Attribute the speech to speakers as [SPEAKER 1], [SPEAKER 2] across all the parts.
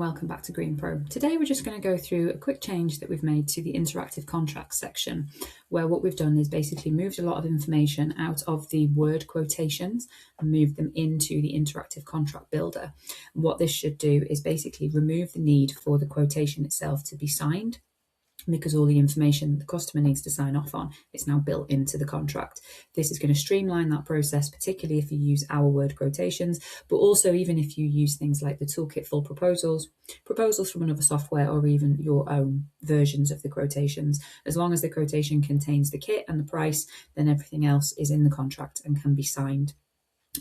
[SPEAKER 1] welcome back to Green Pro. Today we're just going to go through a quick change that we've made to the interactive contracts section, where what we've done is basically moved a lot of information out of the word quotations and moved them into the interactive contract builder. And what this should do is basically remove the need for the quotation itself to be signed, because all the information the customer needs to sign off on is now built into the contract. This is going to streamline that process, particularly if you use our word quotations, but also even if you use things like the toolkit full proposals from another software, or even your own versions of the quotations. As long as the quotation contains the kit and the price, then everything else is in the contract and can be signed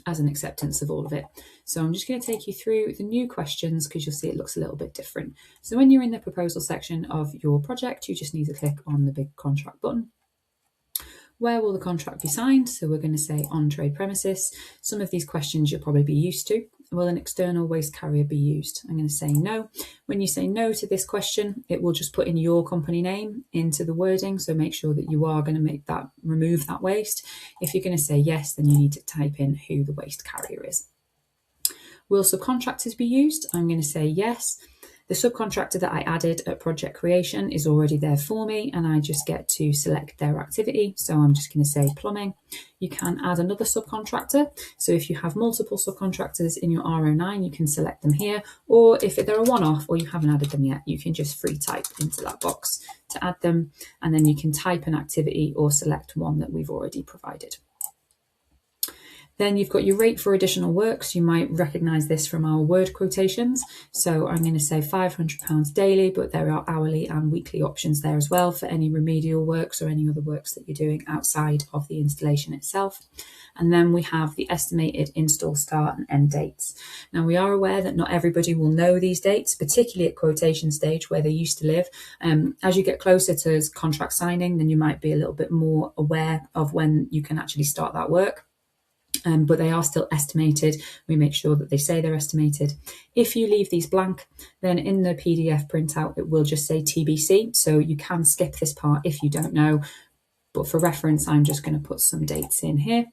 [SPEAKER 1] as an acceptance of all of it. So I'm just going to take you through the new questions because you'll see it looks a little bit different. So when you're in the proposal section of your project, you just need to click on the big contract button. Where will the contract be signed? So we're going to say on trade premises. Some of these questions you'll probably be used to. Will an external waste carrier be used? I'm going to say no. When you say no to this question, it will just put in your company name into the wording. So make sure that you are going to remove that waste. If you're going to say yes, then you need to type in who the waste carrier is. Will subcontractors be used? I'm going to say yes. The subcontractor that I added at project creation is already there for me, and I just get to select their activity. So I'm just going to say plumbing. You can add another subcontractor. So if you have multiple subcontractors in your R09, you can select them here. Or if they're a one-off or you haven't added them yet, you can just free type into that box to add them. And then you can type an activity or select one that we've already provided. Then you've got your rate for additional works. You might recognise this from our word quotations. So I'm going to say £500 daily, but there are hourly and weekly options there as well for any remedial works or any other works that you're doing outside of the installation itself. And then we have the estimated install start and end dates. Now we are aware that not everybody will know these dates, particularly at quotation stage where they used to live. As you get closer to contract signing, then you might be a little bit more aware of when you can actually start that work. But they are still estimated. We make sure that they say they're estimated. If you leave these blank, then in the PDF printout, it will just say TBC. So you can skip this part if you don't know. But for reference, I'm just going to put some dates in here.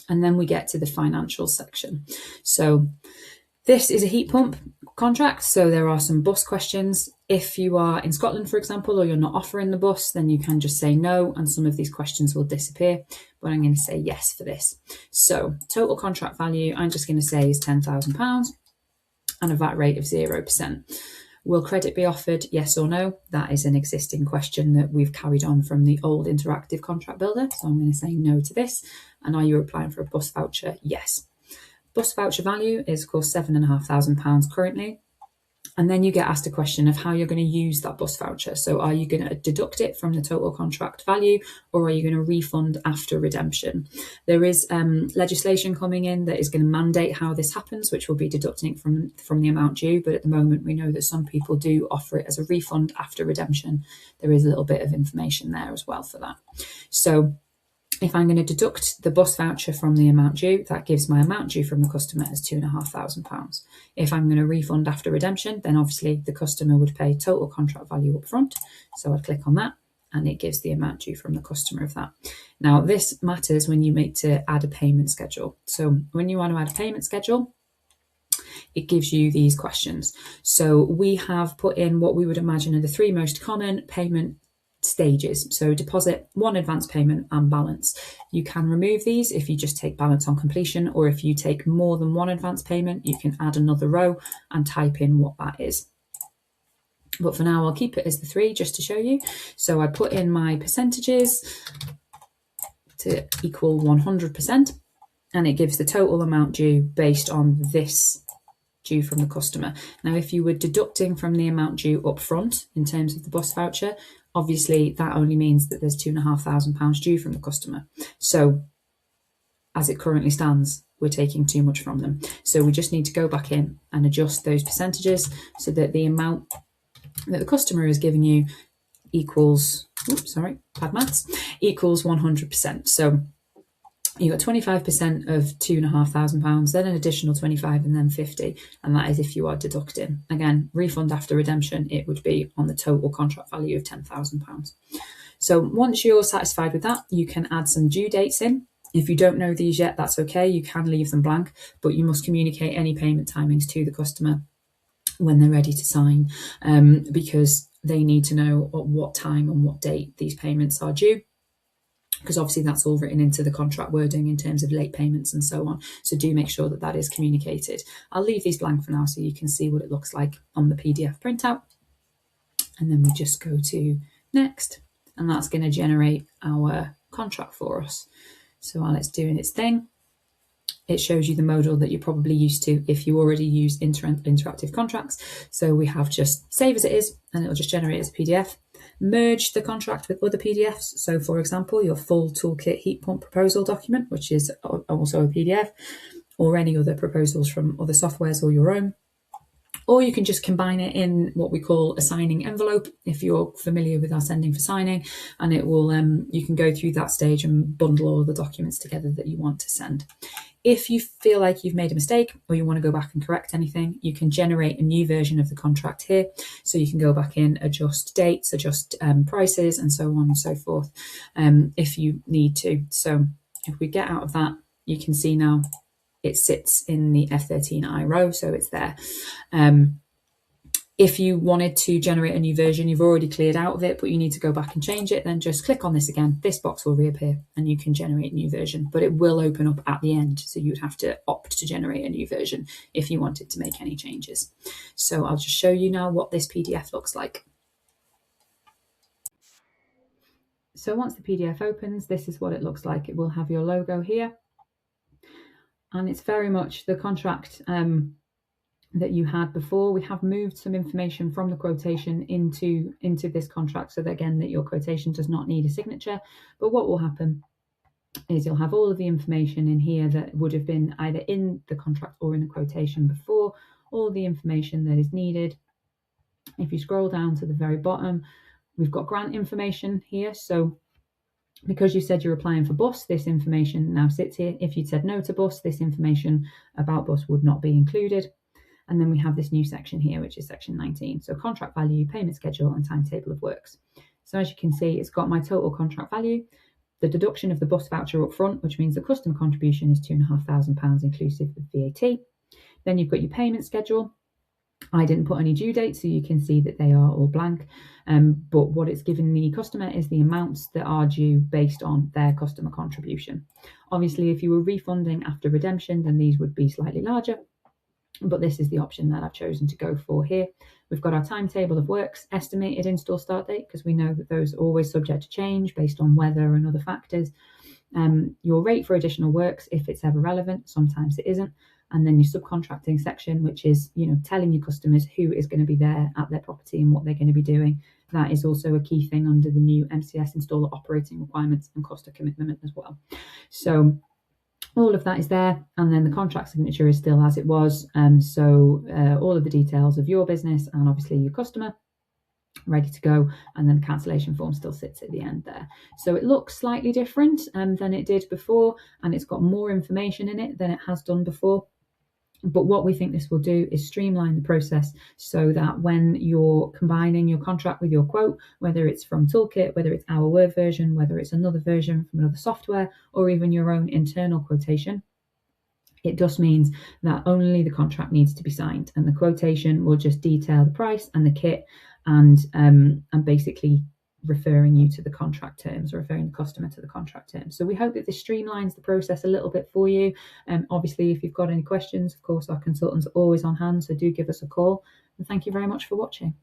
[SPEAKER 1] And then we get to the financial section. So this is a heat pump contract, so there are some bus questions. If you are in Scotland, for example, or you're not offering the bus, then you can just say no, and some of these questions will disappear. But I'm going to say yes for this. So total contract value, I'm just going to say is £10,000 and a VAT rate of 0%. Will credit be offered? Yes or no? That is an existing question that we've carried on from the old interactive contract builder. So I'm going to say no to this. And are you applying for a bus voucher? Yes. Bus voucher value is, of course, £7,500 currently. And then you get asked a question of how you're going to use that bus voucher. So are you going to deduct it from the total contract value, or are you going to refund after redemption? There is legislation coming in that is going to mandate how this happens, which will be deducting it from the amount due. But at the moment, we know that some people do offer it as a refund after redemption. There is a little bit of information there as well for that. So if I'm going to deduct the bus voucher from the amount due, that gives my amount due from the customer as £2,500. If I'm going to refund after redemption, then obviously the customer would pay total contract value up front. So I'd click on that and it gives the amount due from the customer of that. Now this matters when you make to add a payment schedule. So when you want to add a payment schedule, it gives you these questions. So we have put in what we would imagine are the three most common payment stages. So deposit, one advance payment, and balance. You can remove these if you just take balance on completion, or if you take more than one advance payment, you can add another row and type in what that is. But for now, I'll keep it as the three just to show you. So I put in my percentages to equal 100%, and it gives the total amount due based on this due from the customer. Now, if you were deducting from the amount due up front in terms of the bus voucher, obviously that only means that there's £2,500 due from the customer. So as it currently stands, we're taking too much from them. So we just need to go back in and adjust those percentages so that the amount that the customer is giving you equals, bad maths, equals 100%. So you got 25% of £2,500, then an additional 25, and then 50. And that is if you are deducting. Again, refund after redemption, it would be on the total contract value of £10,000. So once you're satisfied with that, you can add some due dates in. If you don't know these yet, that's okay. You can leave them blank, but you must communicate any payment timings to the customer when they're ready to sign, because they need to know at what time and what date these payments are due, because obviously that's all written into the contract wording in terms of late payments and so on. So do make sure that that is communicated. I'll leave these blank for now so you can see what it looks like on the PDF printout. And then we just go to next, and that's going to generate our contract for us. So while it's doing its thing, it shows you the modal that you're probably used to if you already use interactive contracts. So we have just save as it is, and it'll just generate as a PDF. Merge the contract with other PDFs. So for example, your full toolkit heat pump proposal document, which is also a PDF, or any other proposals from other softwares or your own. Or you can just combine it in what we call a signing envelope, if you're familiar with our sending for signing, and it will you can go through that stage and bundle all the documents together that you want to send. If you feel like you've made a mistake or you want to go back and correct anything, you can generate a new version of the contract here. So you can go back in, adjust dates, adjust prices, and so on and so forth, if you need to. So if we get out of that, you can see now it sits in the F13I row, so it's there. If you wanted to generate a new version, you've already cleared out of it, but you need to go back and change it, then just click on this again. This box will reappear and you can generate a new version, but it will open up at the end. So you'd have to opt to generate a new version if you wanted to make any changes. So I'll just show you now what this PDF looks like. So once the PDF opens, this is what it looks like. It will have your logo here. And it's very much the contract that you had before. We have moved some information from the quotation into this contract, so that again, that your quotation does not need a signature. But what will happen is you'll have all of the information in here that would have been either in the contract or in the quotation before, all the information that is needed. If you scroll down to the very bottom, we've got grant information here. So because you said you're applying for bus, this information now sits here. If you'd said no to bus, this information about bus would not be included. And then we have this new section here, which is section 19. So contract value, payment schedule, and timetable of works. So as you can see, it's got my total contract value, the deduction of the bus voucher up front, which means the customer contribution is £2,500 inclusive of VAT. Then you've got your payment schedule. I didn't put any due dates, so you can see that they are all blank. But what it's given the customer is the amounts that are due based on their customer contribution. Obviously, if you were refunding after redemption, then these would be slightly larger. But this is the option that I've chosen to go for here. We've got our timetable of works, estimated install start date, because we know that those are always subject to change based on weather and other factors. Your rate for additional works, if it's ever relevant, sometimes it isn't. And then your subcontracting section, which is, telling your customers who is going to be there at their property and what they're going to be doing. That is also a key thing under the new MCS installer operating requirements and cost of commitment as well. So all of that is there, and then the contract signature is still as it was. So all of the details of your business and obviously your customer ready to go, and then the cancellation form still sits at the end there. So it looks slightly different than it did before, and it's got more information in it than it has done before. But what we think this will do is streamline the process so that when you're combining your contract with your quote, whether it's from Toolkit, whether it's our Word version, whether it's another version from another software, or even your own internal quotation, it just means that only the contract needs to be signed, and the quotation will just detail the price and the kit, and basically referring you to the contract terms, or referring the customer to the contract terms. So we hope that this streamlines the process a little bit for you. Obviously, if you've got any questions, of course, our consultants are always on hand, so do give us a call. And thank you very much for watching.